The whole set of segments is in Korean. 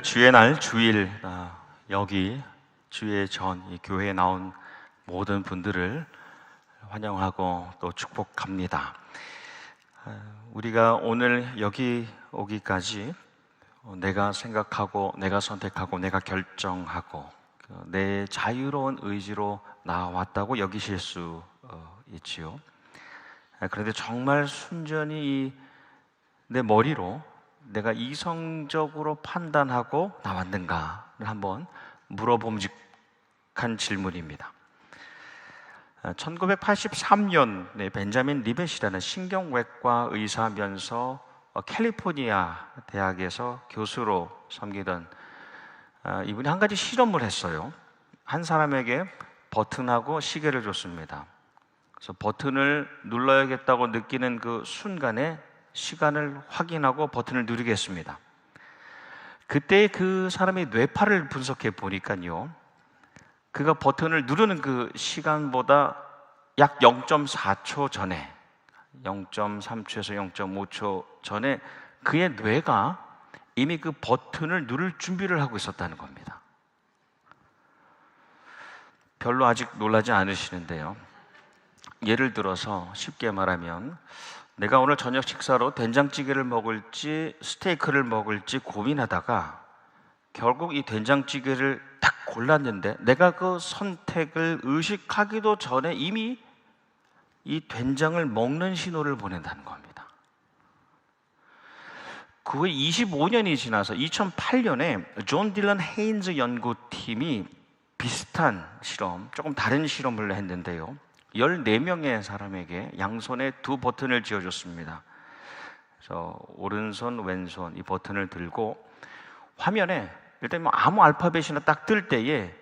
주의 날 주일 여기 주의 전 이 교회에 나온 모든 분들을 환영하고 또 축복합니다. 우리가 오늘 여기 오기까지 내가 생각하고 내가 선택하고 내가 결정하고 내 자유로운 의지로 나왔다고 여기실 수 있지요. 그런데 정말 순전히 내 머리로 내가 이성적으로 판단하고 나왔는가를 한번 물어봄직한 질문입니다. 1983년에 벤자민 리벳이라는 신경외과 의사면서 캘리포니아 대학에서 교수로 섬기던 이분이 한 가지 실험을 했어요. 한 사람에게 버튼하고 시계를 줬습니다. 그래서 버튼을 눌러야겠다고 느끼는 그 순간에 시간을 확인하고 버튼을 누르겠습니다. 그때 그 사람의 뇌파를 분석해 보니까요, 그가 버튼을 누르는 그 시간보다 약 0.4초 전에, 0.3초에서 0.5초 전에 그의 뇌가 이미 그 버튼을 누를 준비를 하고 있었다는 겁니다. 별로 아직 놀라지 않으시는데요. 예를 들어서 쉽게 말하면 내가 오늘 저녁 식사로 된장찌개를 먹을지 스테이크를 먹을지 고민하다가 결국 이 된장찌개를 딱 골랐는데 내가 그 선택을 의식하기도 전에 이미 이 된장을 먹는 신호를 보낸다는 겁니다. 그 후에 25년이 지나서 2008년에 존 딜런 헤인즈 연구팀이 비슷한 실험, 조금 다른 실험을 했는데요. 14명의 사람에게 양손에 두 버튼을 쥐어줬습니다. 그래서 오른손, 왼손 이 버튼을 들고 화면에 일단 아무 알파벳이나 딱 뜰 때에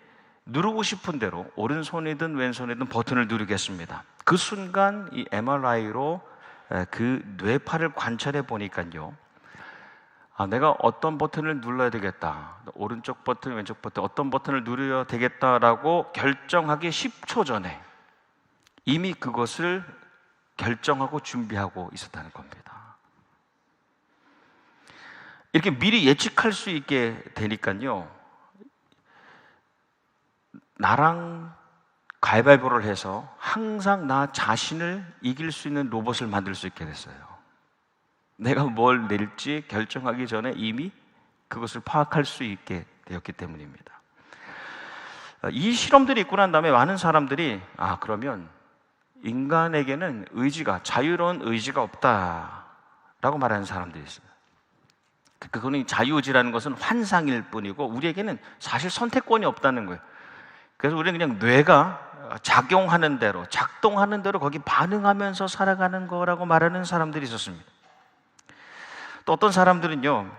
누르고 싶은 대로 오른손이든 왼손이든 버튼을 누르겠습니다. 그 순간 이 MRI로 그 뇌파를 관찰해 보니까요, 내가 어떤 버튼을 눌러야 되겠다, 오른쪽 버튼, 왼쪽 버튼 어떤 버튼을 누려야 되겠다라고 결정하기 10초 전에 이미 그것을 결정하고 준비하고 있었다는 겁니다. 이렇게 미리 예측할 수 있게 되니까요, 나랑 가위바위보를 해서 항상 나 자신을 이길 수 있는 로봇을 만들 수 있게 됐어요. 내가 뭘 낼지 결정하기 전에 이미 그것을 파악할 수 있게 되었기 때문입니다. 이 실험들이 있고 난 다음에 많은 사람들이 그러면 인간에게는 자유로운 의지가 없다라고 말하는 사람들이 있어요. 그거는 자유의지라는 것은 환상일 뿐이고 우리에게는 사실 선택권이 없다는 거예요. 그래서 우리는 그냥 뇌가 작용하는 대로, 작동하는 대로 거기 반응하면서 살아가는 거라고 말하는 사람들이 있었습니다. 또 어떤 사람들은요,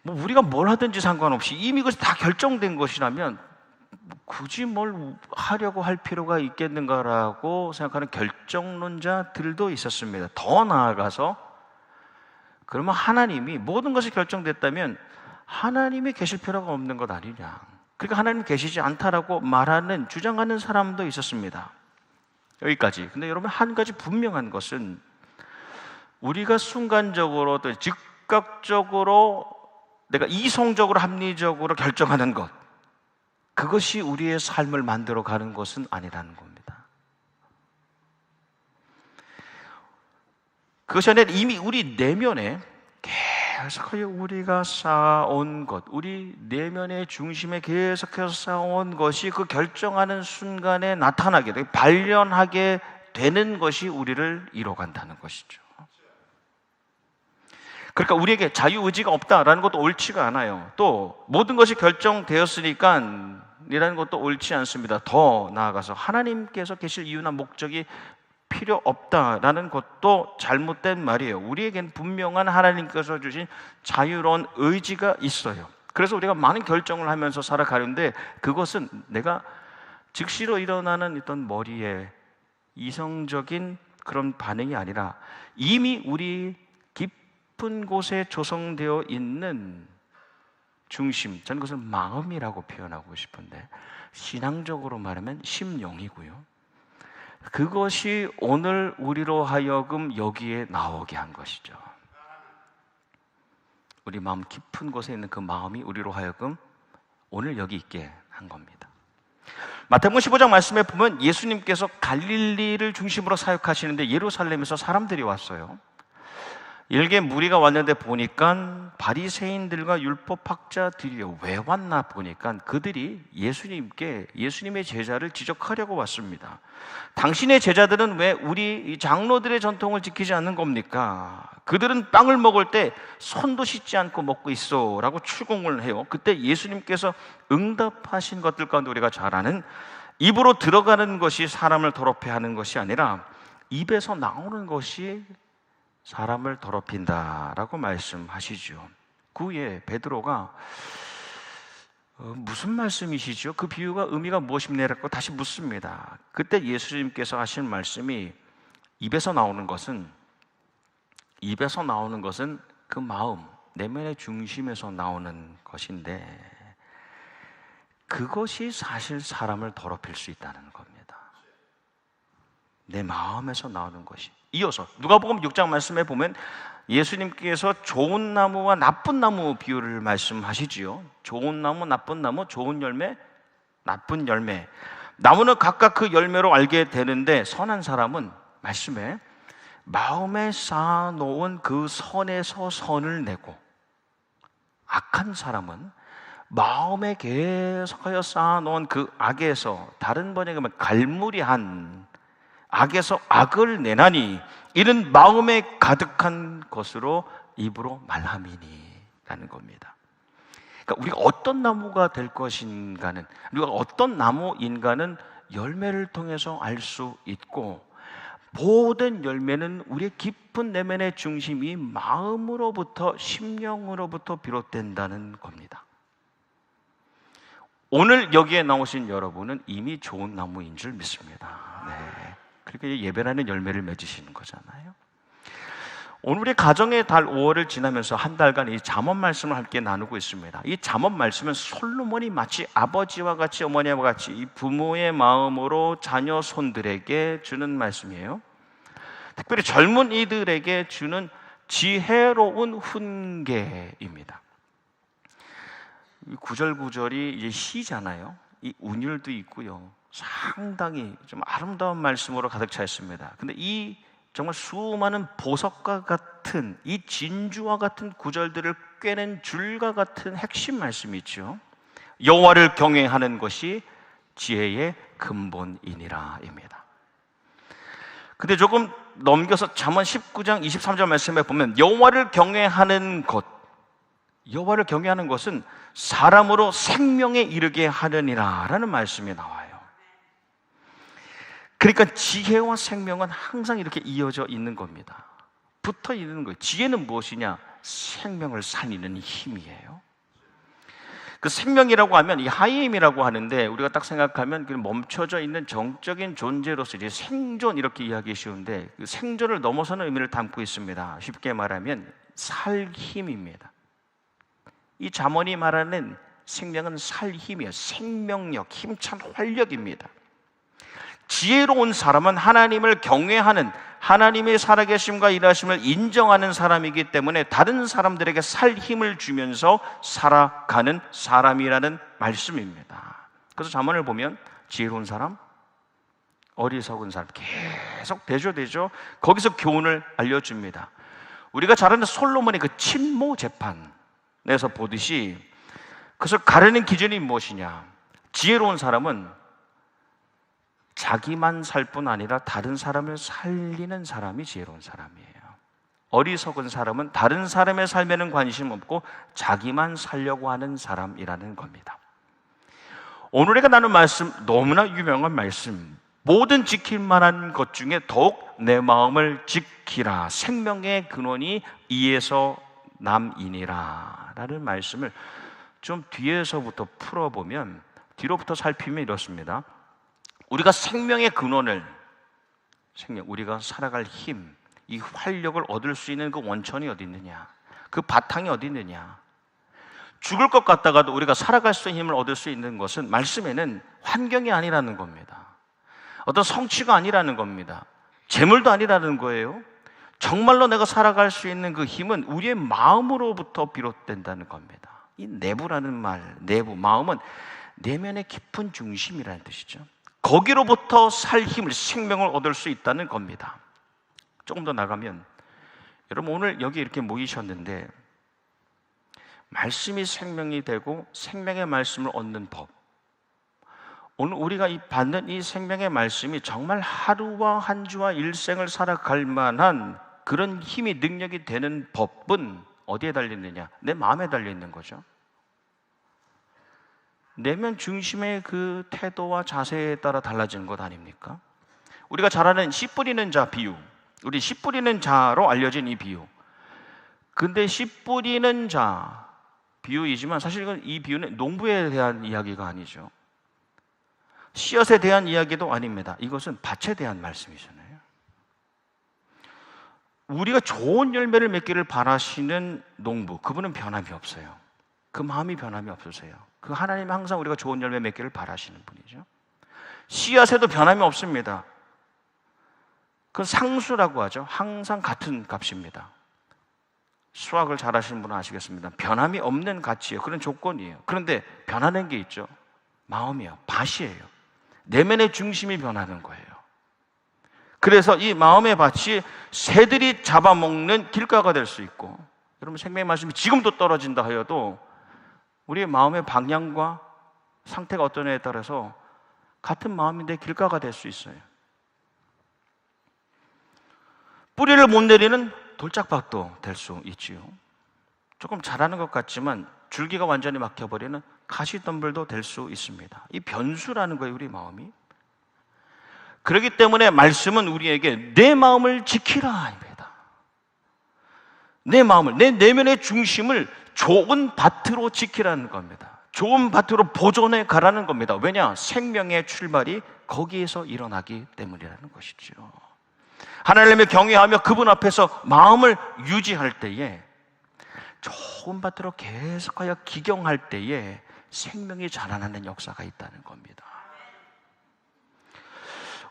우리가 뭘 하든지 상관없이 이미 그것이 다 결정된 것이라면 굳이 뭘 하려고 할 필요가 있겠는가라고 생각하는 결정론자들도 있었습니다. 더 나아가서 그러면 하나님이 모든 것이 결정됐다면 하나님이 계실 필요가 없는 것 아니냐, 그러니까 하나님 계시지 않다라고 말하는, 주장하는 사람도 있었습니다. 여기까지. 근데 여러분, 한 가지 분명한 것은 우리가 순간적으로 또 즉각적으로 내가 이성적으로 합리적으로 결정하는 것, 그것이 우리의 삶을 만들어 가는 것은 아니라는 겁니다. 그것이 아니라 이미 우리 내면에 계속해서 우리가 쌓아온 것, 우리 내면의 중심에 계속해서 쌓아온 것이 그 결정하는 순간에 나타나게 되고 발현하게 되는 것이 우리를 이뤄간다는 것이죠. 그러니까 우리에게 자유의지가 없다라는 것도 옳지가 않아요. 또 모든 것이 결정되었으니까 이라는 것도 옳지 않습니다. 더 나아가서 하나님께서 계실 이유나 목적이 필요 없다라는 것도 잘못된 말이에요. 우리에겐 분명한 하나님께서 주신 자유로운 의지가 있어요. 그래서 우리가 많은 결정을 하면서 살아가는데 그것은 내가 즉시로 일어나는 어떤 머리에 이성적인 그런 반응이 아니라 이미 우리 깊은 곳에 조성되어 있는 중심, 저는 그것을 마음이라고 표현하고 싶은데 신앙적으로 말하면 심령이고요, 그것이 오늘 우리로 하여금 여기에 나오게 한 것이죠. 우리 마음 깊은 곳에 있는 그 마음이 우리로 하여금 오늘 여기 있게 한 겁니다. 마태복음 15장 말씀에 보면 예수님께서 갈릴리를 중심으로 사역하시는데 예루살렘에서 사람들이 왔어요. 일개 무리가 왔는데 보니까 바리새인들과 율법학자들이 왜 왔나 보니까 그들이 예수님의 제자를 지적하려고 왔습니다. 당신의 제자들은 왜 우리 장로들의 전통을 지키지 않는 겁니까? 그들은 빵을 먹을 때 손도 씻지 않고 먹고 있어 라고 추궁을 해요. 그때 예수님께서 응답하신 것들 가운데 우리가 잘 아는, 입으로 들어가는 것이 사람을 더럽게 하는 것이 아니라 입에서 나오는 것이 사람을 더럽힌다라고 말씀하시죠. 그 후에 베드로가 무슨 말씀이시죠? 그 비유가 의미가 무엇입니까? 다시 묻습니다. 그때 예수님께서 하신 말씀이 입에서 나오는 것은 그 마음, 내면의 중심에서 나오는 것인데 그것이 사실 사람을 더럽힐 수 있다는 겁니다. 내 마음에서 나오는 것이. 이어서 누가복음 6장 말씀에 보면 예수님께서 좋은 나무와 나쁜 나무 비유를 말씀하시지요. 좋은 나무, 나쁜 나무, 좋은 열매, 나쁜 열매. 나무는 각각 그 열매로 알게 되는데 선한 사람은 말씀에 마음에 쌓아놓은 그 선에서 선을 내고, 악한 사람은 마음에 계속하여 쌓아놓은 그 악에서, 다른 번역에 보면 갈무리한 악에서 악을 내나니 이는 마음에 가득한 것으로 입으로 말함이니 라는 겁니다. 그러니까 우리가 어떤 나무가 될 것인가는, 우리가 어떤 나무인가는 열매를 통해서 알 수 있고, 모든 열매는 우리의 깊은 내면의 중심이 마음으로부터, 심령으로부터 비롯된다는 겁니다. 오늘 여기에 나오신 여러분은 이미 좋은 나무인 줄 믿습니다. 네. 그렇게 예배라는 열매를 맺으시는 거잖아요. 오늘 우리 가정의 달 5월을 지나면서 한 달간 이 잠언 말씀을 함께 나누고 있습니다. 이 잠언 말씀은 솔로몬이 마치 아버지와 같이, 어머니와 같이 이 부모의 마음으로 자녀 손들에게 주는 말씀이에요. 특별히 젊은 이들에게 주는 지혜로운 훈계입니다. 구절구절이 이제 시잖아요. 이 운율도 있고요. 상당히 좀 아름다운 말씀으로 가득 차 있습니다. 근데 이 정말 수많은 보석과 같은, 이 진주와 같은 구절들을 꿰낸 줄과 같은 핵심 말씀이 있죠. 여호와를 경외하는 것이 지혜의 근본이니라입니다. 근데 조금 넘겨서 잠언 19장 23절 말씀에 보면 여호와를 경외하는 것은 사람으로 생명에 이르게 하느니라 라는 말씀이 나와요. 그러니까 지혜와 생명은 항상 이렇게 이어져 있는 겁니다. 붙어 있는 거예요. 지혜는 무엇이냐? 생명을 살리는 힘이에요. 그 생명이라고 하면 이 하임이라고 하는데, 우리가 딱 생각하면 그 멈춰져 있는 정적인 존재로서 이제 생존 이렇게 이해하기 쉬운데, 그 생존을 넘어서는 의미를 담고 있습니다. 쉽게 말하면 살 힘입니다. 이 잠언이 말하는 생명은 살 힘이에요. 생명력, 힘찬 활력입니다. 지혜로운 사람은 하나님을 경외하는, 하나님의 살아계심과 일하심을 인정하는 사람이기 때문에 다른 사람들에게 살 힘을 주면서 살아가는 사람이라는 말씀입니다. 그래서 잠언을 보면 지혜로운 사람, 어리석은 사람 계속 대조되죠. 거기서 교훈을 알려줍니다. 우리가 잘 아는 솔로몬의 그 친모 재판에서 보듯이, 그래서 가르는 기준이 무엇이냐? 지혜로운 사람은 자기만 살 뿐 아니라 다른 사람을 살리는 사람이 지혜로운 사람이에요. 어리석은 사람은 다른 사람의 삶에는 관심 없고 자기만 살려고 하는 사람이라는 겁니다. 오늘 우리가 나눈 말씀, 너무나 유명한 말씀, 모든 지킬 만한 것 중에 더욱 내 마음을 지키라, 생명의 근원이 이에서 남이니라 라는 말씀을 좀 뒤에서부터 풀어보면, 뒤로부터 살피면 이렇습니다. 우리가 생명의 근원을, 우리가 살아갈 힘, 이 활력을 얻을 수 있는 그 원천이 어디 있느냐, 그 바탕이 어디 있느냐. 죽을 것 같다가도 우리가 살아갈 수 있는 힘을 얻을 수 있는 것은 말씀에는 환경이 아니라는 겁니다. 어떤 성취가 아니라는 겁니다. 재물도 아니라는 거예요. 정말로 내가 살아갈 수 있는 그 힘은 우리의 마음으로부터 비롯된다는 겁니다. 이 내부라는 말, 내부, 마음은 내면의 깊은 중심이라는 뜻이죠. 거기로부터 살 힘을, 생명을 얻을 수 있다는 겁니다. 조금 더 나가면, 여러분 오늘 여기 이렇게 모이셨는데 말씀이 생명이 되고 생명의 말씀을 얻는 법, 오늘 우리가 받는 이 생명의 말씀이 정말 하루와 한 주와 일생을 살아갈 만한 그런 힘이, 능력이 되는 법은 어디에 달려있느냐? 내 마음에 달려있는 거죠. 내면 중심의 그 태도와 자세에 따라 달라지는 것 아닙니까? 우리가 잘 아는 씨 뿌리는 자 비유, 우리 씨 뿌리는 자로 알려진 이 비유. 근데 씨 뿌리는 자 비유이지만 사실 이 비유는 농부에 대한 이야기가 아니죠. 씨앗에 대한 이야기도 아닙니다. 이것은 밭에 대한 말씀이잖아요. 우리가 좋은 열매를 맺기를 바라시는 농부, 그분은 변함이 없어요. 그 마음이 변함이 없으세요. 그 하나님은 항상 우리가 좋은 열매 맺기를 바라시는 분이죠. 씨앗에도 변함이 없습니다. 그건 상수라고 하죠. 항상 같은 값입니다. 수학을 잘 하시는 분은 아시겠습니다. 변함이 없는 가치예요. 그런 조건이에요. 그런데 변하는 게 있죠. 마음이요. 밭이에요. 내면의 중심이 변하는 거예요. 그래서 이 마음의 밭이 새들이 잡아먹는 길가가 될 수 있고, 여러분 생명의 말씀이 지금도 떨어진다 하여도 우리의 마음의 방향과 상태가 어떠냐에 따라서 같은 마음인데 길가가 될 수 있어요. 뿌리를 못 내리는 돌짝밭도 될 수 있지요. 조금 잘하는 것 같지만 줄기가 완전히 막혀버리는 가시덤불도 될 수 있습니다. 이 변수라는 거예요, 우리 마음이. 그렇기 때문에 말씀은 우리에게 내 마음을 지키라입니다. 내 마음을, 내 내면의 중심을 좋은 밭으로 지키라는 겁니다. 좋은 밭으로 보존해 가라는 겁니다. 왜냐? 생명의 출발이 거기에서 일어나기 때문이라는 것이죠. 하나님을 경외하며 그분 앞에서 마음을 유지할 때에, 좋은 밭으로 계속하여 기경할 때에 생명이 자라나는 역사가 있다는 겁니다.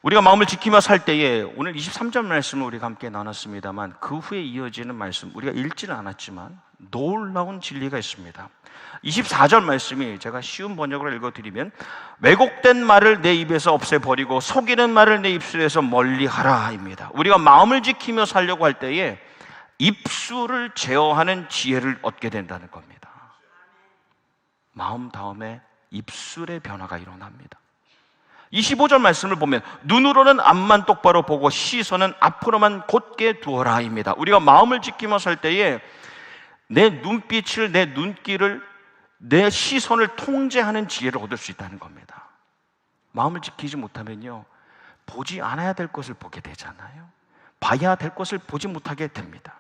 우리가 마음을 지키며 살 때에, 오늘 23절 말씀을 우리가 함께 나눴습니다만 그 후에 이어지는 말씀, 우리가 읽지는 않았지만 놀라운 진리가 있습니다. 24절 말씀이 제가 쉬운 번역으로 읽어드리면, 왜곡된 말을 내 입에서 없애버리고 속이는 말을 내 입술에서 멀리하라 입니다. 우리가 마음을 지키며 살려고 할 때에 입술을 제어하는 지혜를 얻게 된다는 겁니다. 마음 다음에 입술의 변화가 일어납니다. 25절 말씀을 보면 눈으로는 앞만 똑바로 보고 시선은 앞으로만 곧게 두어라 입니다. 우리가 마음을 지키며 살 때에 내 눈빛을, 내 눈길을, 내 시선을 통제하는 지혜를 얻을 수 있다는 겁니다. 마음을 지키지 못하면요, 보지 않아야 될 것을 보게 되잖아요. 봐야 될 것을 보지 못하게 됩니다.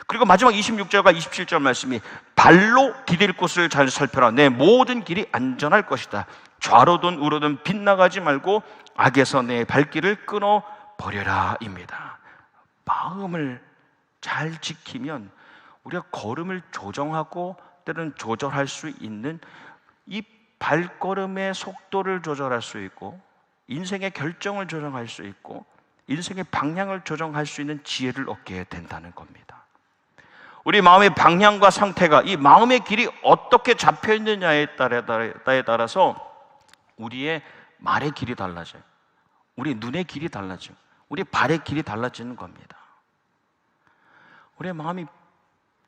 그리고 마지막 26절과 27절 말씀이 발로 디딜 곳을 잘 살펴라. 내 모든 길이 안전할 것이다. 좌로든 우로든 빗나가지 말고 악에서 내 발길을 끊어버려라 입니다. 마음을 잘 지키면 우리가 걸음을 조정하고 때로는 조절할 수 있는, 이 발걸음의 속도를 조절할 수 있고 인생의 결정을 조정할 수 있고 인생의 방향을 조정할 수 있는 지혜를 얻게 된다는 겁니다. 우리 마음의 방향과 상태가, 이 마음의 길이 어떻게 잡혀 있느냐에 따라서 우리의 말의 길이 달라져요. 우리 눈의 길이 달라져요. 우리 발의 길이 달라지는 겁니다. 우리의 마음이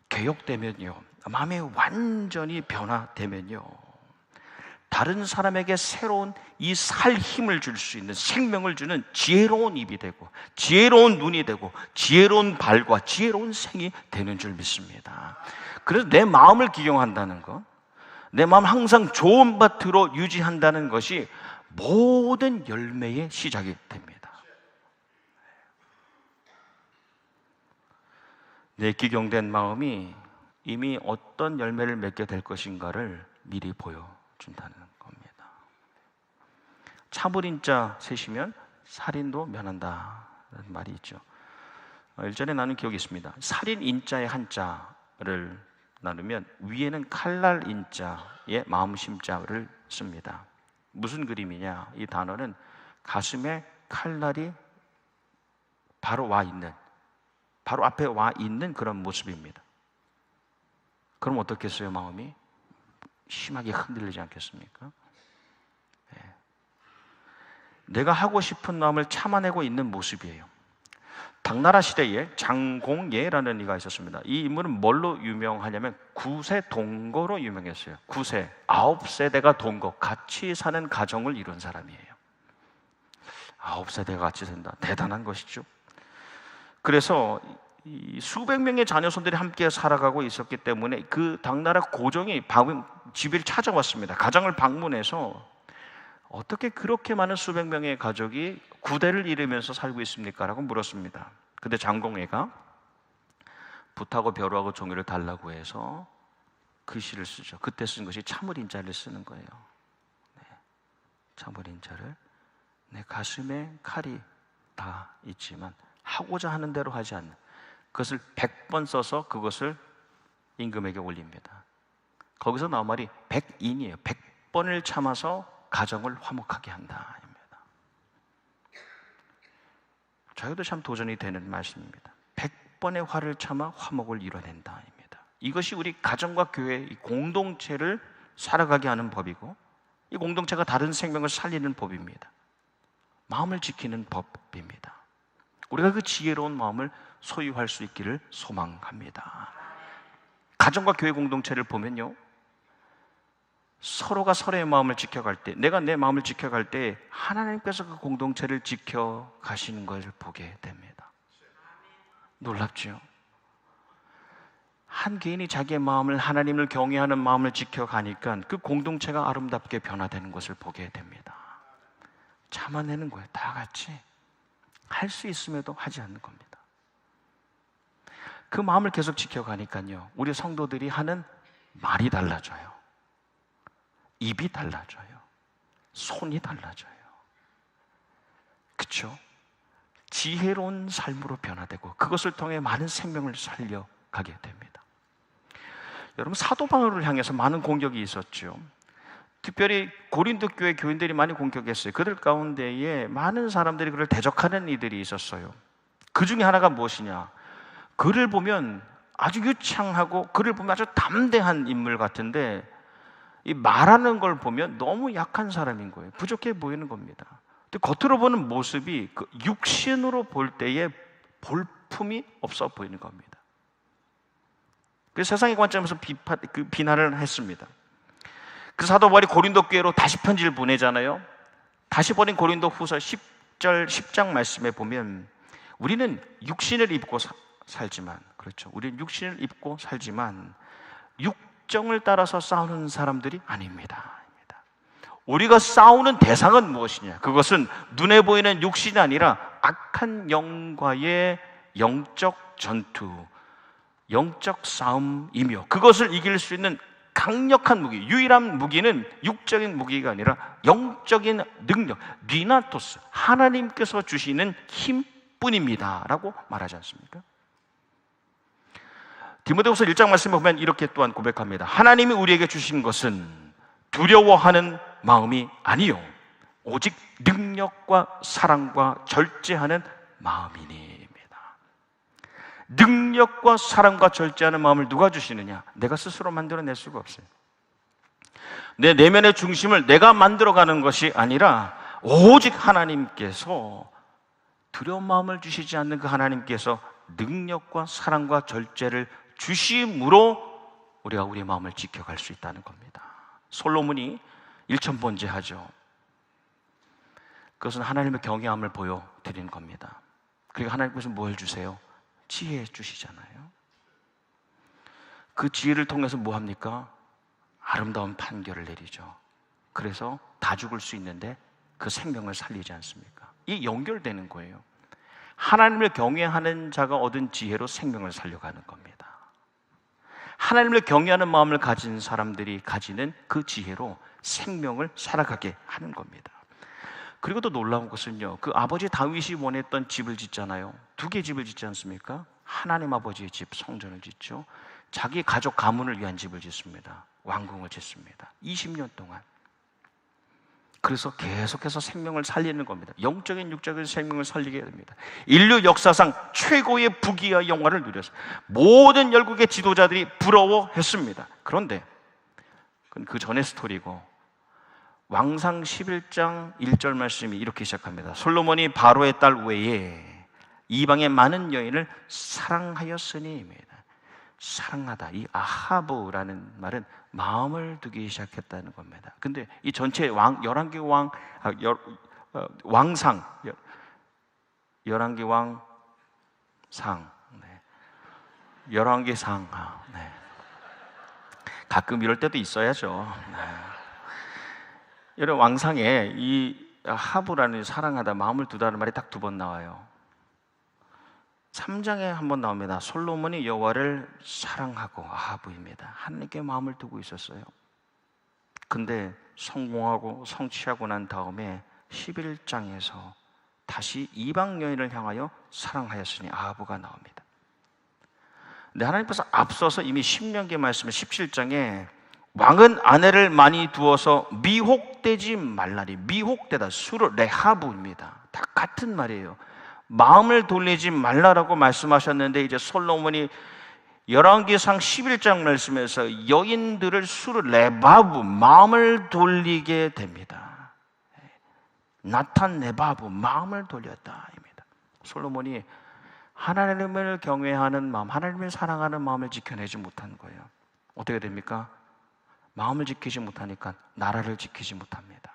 개혁되면요, 마음이 완전히 변화되면요, 다른 사람에게 새로운 이 살 힘을 줄 수 있는, 생명을 주는 지혜로운 입이 되고 지혜로운 눈이 되고 지혜로운 발과 지혜로운 생이 되는 줄 믿습니다. 그래서 내 마음을 기경한다는 것, 내 마음 항상 좋은 밭으로 유지한다는 것이 모든 열매의 시작이 됩니다. 내 기경된 마음이 이미 어떤 열매를 맺게 될 것인가를 미리 보여준다는 겁니다. 참을인자 세시면 살인도 면한다 라는 말이 있죠. 일전에 나눈 기억이 있습니다. 살인인자의 한자를 나누면 위에는 칼날인자의 마음심자를 씁니다. 무슨 그림이냐? 이 단어는 가슴에 칼날이 바로 와 있는, 바로 앞에 와 있는 그런 모습입니다. 그럼 어떻겠어요? 마음이 심하게 흔들리지 않겠습니까? 네. 내가 하고 싶은 마음을 참아내고 있는 모습이에요. 당나라 시대에 장공예라는 이가 있었습니다. 이 인물은 뭘로 유명하냐면 구세 동거로 유명했어요. 구세, 9세대가 동거, 같이 사는 가정을 이룬 사람이에요. 9세대가 같이 산다. 대단한 것이죠. 그래서 이 수백 명의 자녀손들이 함께 살아가고 있었기 때문에 그 당나라 고종이 집을 찾아왔습니다. 가정을 방문해서 어떻게 그렇게 많은 수백 명의 가족이 구대를 이루면서 살고 있습니까? 라고 물었습니다. 근데 장공예가 붓하고 벼루하고 종이를 달라고 해서 글씨를 쓰죠. 그때 쓴 것이 참을인자를 쓰는 거예요. 네. 참을인자를 내 가슴에 칼이 다 있지만 하고자 하는 대로 하지 않는, 그것을 100번 써서 그것을 임금에게 올립니다. 거기서 나온 말이 100인이에요. 100번을 참아서 가정을 화목하게 한다. 저희도 참 도전이 되는 말씀입니다. 100번의 화를 참아 화목을 이뤄낸다. 이것이 우리 가정과 교회 이 공동체를 살아가게 하는 법이고, 이 공동체가 다른 생명을 살리는 법입니다. 마음을 지키는 법입니다. 우리가 그 지혜로운 마음을 소유할 수 있기를 소망합니다. 가정과 교회 공동체를 보면요, 서로가 서로의 마음을 지켜갈 때, 내가 내 마음을 지켜갈 때 하나님께서 그 공동체를 지켜가시는 것을 보게 됩니다. 놀랍죠? 한 개인이 자기의 마음을, 하나님을 경외하는 마음을 지켜가니까 그 공동체가 아름답게 변화되는 것을 보게 됩니다. 참아내는 거예요. 다 같이 할 수 있음에도 하지 않는 겁니다. 그 마음을 계속 지켜가니까요, 우리 성도들이 하는 말이 달라져요. 입이 달라져요. 손이 달라져요. 그렇죠? 지혜로운 삶으로 변화되고 그것을 통해 많은 생명을 살려가게 됩니다. 여러분, 사도 바울을 향해서 많은 공격이 있었죠. 특별히 고린도 교회 교인들이 많이 공격했어요. 그들 가운데에 많은 사람들이 그를 대적하는 이들이 있었어요. 그 중에 하나가 무엇이냐? 그를 보면 아주 유창하고 그를 보면 아주 담대한 인물 같은데 이 말하는 걸 보면 너무 약한 사람인 거예요. 부족해 보이는 겁니다. 근데 겉으로 보는 모습이 그 육신으로 볼 때에 볼품이 없어 보이는 겁니다. 그래서 세상의 관점에서 비난을 했습니다. 그 사도 바울이 고린도 교회로 다시 편지를 보내잖아요. 다시 보낸 고린도 후서 10절 10장 말씀에 보면 우리는 육신을 입고 살지만, 그렇죠, 우리는 육신을 입고 살지만 육정을 따라서 싸우는 사람들이 아닙니다. 우리가 싸우는 대상은 무엇이냐? 그것은 눈에 보이는 육신이 아니라 악한 영과의 영적 전투, 영적 싸움이며, 그것을 이길 수 있는 강력한 무기, 유일한 무기는 육적인 무기가 아니라 영적인 능력, 디나토스, 하나님께서 주시는 힘뿐입니다 라고 말하지 않습니까? 디모데후서 1장 말씀에 보면 이렇게 또한 고백합니다. 하나님이 우리에게 주신 것은 두려워하는 마음이 아니요 오직 능력과 사랑과 절제하는 마음이니입니다. 능력과 사랑과 절제하는 마음을 누가 주시느냐? 내가 스스로 만들어낼 수가 없어요. 내 내면의 중심을 내가 만들어가는 것이 아니라 오직 하나님께서, 두려운 마음을 주시지 않는 그 하나님께서 능력과 사랑과 절제를 주심으로 우리가 우리의 마음을 지켜갈 수 있다는 겁니다. 솔로몬이 일천번제하죠. 그것은 하나님의 경외함을 보여드리는 겁니다. 그리고 하나님께서 뭘 주세요? 지혜 주시잖아요. 그 지혜를 통해서 뭐 합니까? 아름다운 판결을 내리죠. 그래서 다 죽을 수 있는데 그 생명을 살리지 않습니까? 이 연결되는 거예요. 하나님을 경외하는 자가 얻은 지혜로 생명을 살려가는 겁니다. 하나님을 경외하는 마음을 가진 사람들이 가지는 그 지혜로 생명을 살아가게 하는 겁니다. 그리고 또 놀라운 것은요, 그 아버지 다윗이 원했던 집을 짓잖아요. 2개 집을 짓지 않습니까? 하나님 아버지의 집, 성전을 짓죠. 자기 가족 가문을 위한 집을 짓습니다. 왕궁을 짓습니다. 20년 동안. 그래서 계속해서 생명을 살리는 겁니다. 영적인 육적인 생명을 살리게 됩니다. 인류 역사상 최고의 부귀와 영화를 누렸어요. 모든 열국의 지도자들이 부러워했습니다. 그런데 그건 그 전의 스토리고, 왕상 11장 1절 말씀이 이렇게 시작합니다. 솔로몬이 바로의 딸 외에 이방의 많은 여인을 사랑하였으니입니다. 사랑하다, 이 아하브라는 말은 마음을 두기 시작했다는 겁니다. 근데 이 전체 열왕기 왕상, 열왕기 왕상, 열왕기 상, 네. 가끔 이럴 때도 있어야죠. 네. 여러분, 왕상에 이 아하브라는 사랑하다, 마음을 두다는 말이 딱 2번 나와요. 3장에 한 번 나옵니다. 솔로몬이 여호와를 사랑하고, 아하브입니다. 하나님께 마음을 두고 있었어요. 근데 성공하고 성취하고 난 다음에 11장에서 다시 이방 여인을 향하여 사랑하였으니 아하브가 나옵니다. 근데 하나님께서 앞서서 이미 신명기 말씀을 17장에 왕은 아내를 많이 두어서 미혹되지 말라니, 미혹되다, 수로 레하브입니다. 다 같은 말이에요. 마음을 돌리지 말라라고 말씀하셨는데, 이제 솔로몬이 열왕기상 11장 말씀에서 여인들을 수로 레바브, 마음을 돌리게 됩니다. 나탄 레바브, 마음을 돌렸다입니다. 솔로몬이 하나님을 경외하는 마음, 하나님을 사랑하는 마음을 지켜내지 못한 거예요. 어떻게 됩니까? 마음을 지키지 못하니까 나라를 지키지 못합니다.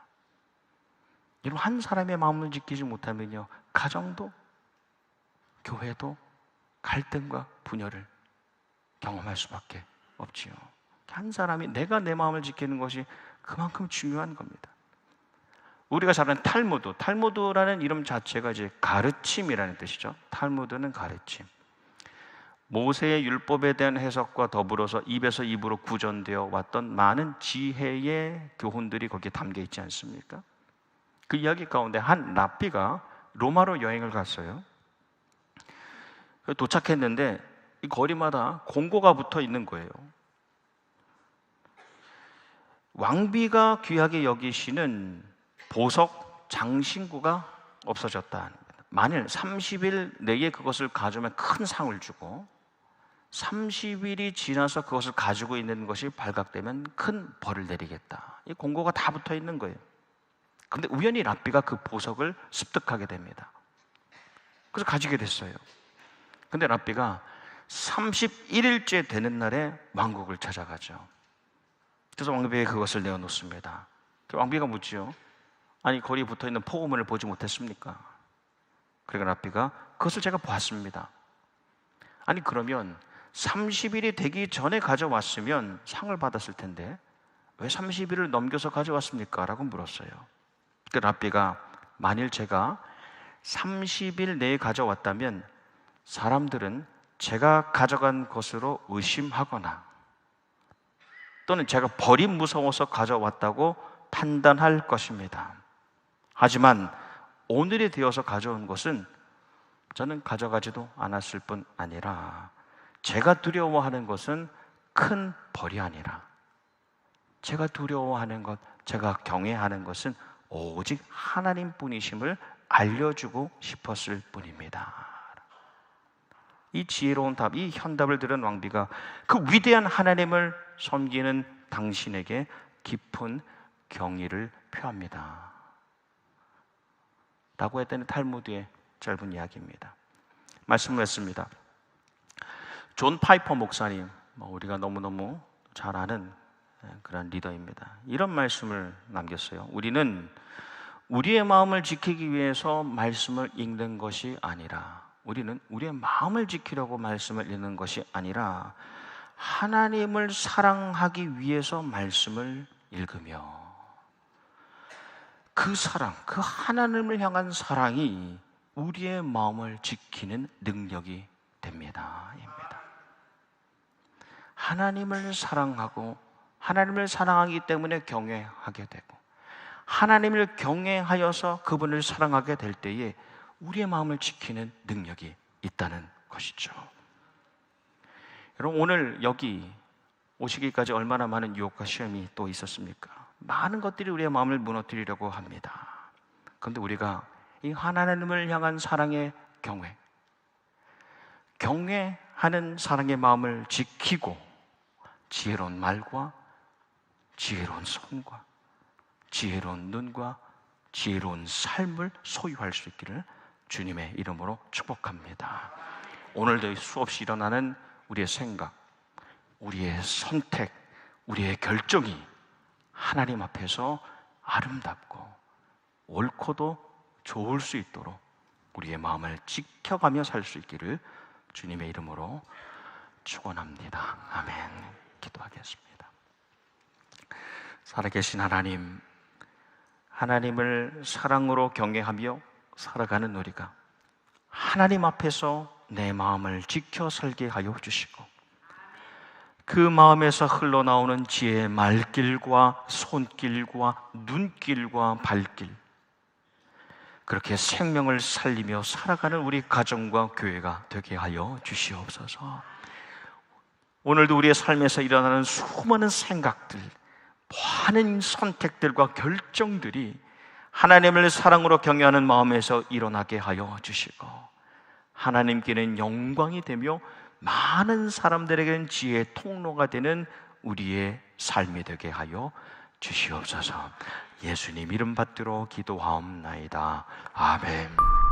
여러분, 한 사람의 마음을 지키지 못하면요, 가정도 교회도 갈등과 분열을 경험할 수밖에 없지요. 한 사람이 내가 내 마음을 지키는 것이 그만큼 중요한 겁니다. 우리가 잘 아는 탈무드라는 이름 자체가 이제 가르침이라는 뜻이죠. 탈무드는 가르침. 모세의 율법에 대한 해석과 더불어서 입에서 입으로 구전되어 왔던 많은 지혜의 교훈들이 거기에 담겨 있지 않습니까? 그 이야기 가운데 한 랍비가 로마로 여행을 갔어요. 도착했는데 이 거리마다 공고가 붙어 있는 거예요. 왕비가 귀하게 여기시는 보석 장신구가 없어졌다. 만일 30일 내에 그것을 가져오면 큰 상을 주고, 30일이 지나서 그것을 가지고 있는 것이 발각되면 큰 벌을 내리겠다. 이 공고가 다 붙어 있는 거예요. 그런데 우연히 랍비가 그 보석을 습득하게 됩니다. 그래서 가지게 됐어요. 근데 랍비가 31일째 되는 날에 왕국을 찾아가죠. 그래서 왕비에게 그것을 내어놓습니다. 왕비가 묻지요. 아니, 거리에 붙어있는 포고문을 보지 못했습니까? 그러니까 랍비가 그것을 제가 보았습니다. 아니, 그러면 30일이 되기 전에 가져왔으면 상을 받았을 텐데 왜 30일을 넘겨서 가져왔습니까? 라고 물었어요. 그 랍비가 만일 제가 30일 내에 가져왔다면 사람들은 제가 가져간 것으로 의심하거나 또는 제가 버림 무서워서 가져왔다고 판단할 것입니다. 하지만 오늘이 되어서 가져온 것은 저는 가져가지도 않았을 뿐 아니라 제가 두려워하는 것은 큰 벌이 아니라 제가 두려워하는 것, 제가 경외하는 것은 오직 하나님뿐이심을 알려주고 싶었을 뿐입니다. 이 지혜로운 답, 이 현답을 들은 왕비가 그 위대한 하나님을 섬기는 당신에게 깊은 경의를 표합니다. 라고 했더니 탈무드의 짧은 이야기입니다. 말씀을 했습니다. 존 파이퍼 목사님, 우리가 너무너무 잘 아는 그런 리더입니다. 이런 말씀을 남겼어요. 우리는 우리의 마음을 지키기 위해서 말씀을 읽는 것이 아니라, 우리는 우리의 마음을 지키려고 말씀을 읽는 것이 아니라 하나님을 사랑하기 위해서 말씀을 읽으며 그 사랑, 그 하나님을 향한 사랑이 우리의 마음을 지키는 능력이 됩니다. 하나님을 사랑하고 하나님을 사랑하기 때문에 경외하게 되고 하나님을 경외하여서 그분을 사랑하게 될 때에 우리의 마음을 지키는 능력이 있다는 것이죠. 여러분, 오늘 여기 오시기까지 얼마나 많은 유혹과 시험이 또 있었습니까? 많은 것들이 우리의 마음을 무너뜨리려고 합니다. 그런데 우리가 이 하나님을 향한 사랑의 경외하는 사랑의 마음을 지키고 지혜로운 말과 지혜로운 손과 지혜로운 눈과 지혜로운 삶을 소유할 수 있기를 주님의 이름으로 축복합니다. 오늘도 수없이 일어나는 우리의 생각, 우리의 선택, 우리의 결정이 하나님 앞에서 아름답고 옳고도 좋을 수 있도록 우리의 마음을 지켜가며 살 수 있기를 주님의 이름으로 축원합니다. 아멘. 기도하겠습니다. 살아계신 하나님, 하나님을 사랑으로 경외하며 살아가는 우리가 하나님 앞에서 내 마음을 지켜 살게 하여 주시고 그 마음에서 흘러나오는 지혜의 말길과 손길과 눈길과 발길, 그렇게 생명을 살리며 살아가는 우리 가정과 교회가 되게 하여 주시옵소서. 오늘도 우리의 삶에서 일어나는 수많은 생각들, 많은 선택들과 결정들이 하나님을 사랑으로 경외하는 마음에서 일어나게 하여 주시고 하나님께는 영광이 되며 많은 사람들에게는 지혜의 통로가 되는 우리의 삶이 되게 하여 주시옵소서. 예수님 이름 받들어 기도하옵나이다. 아멘.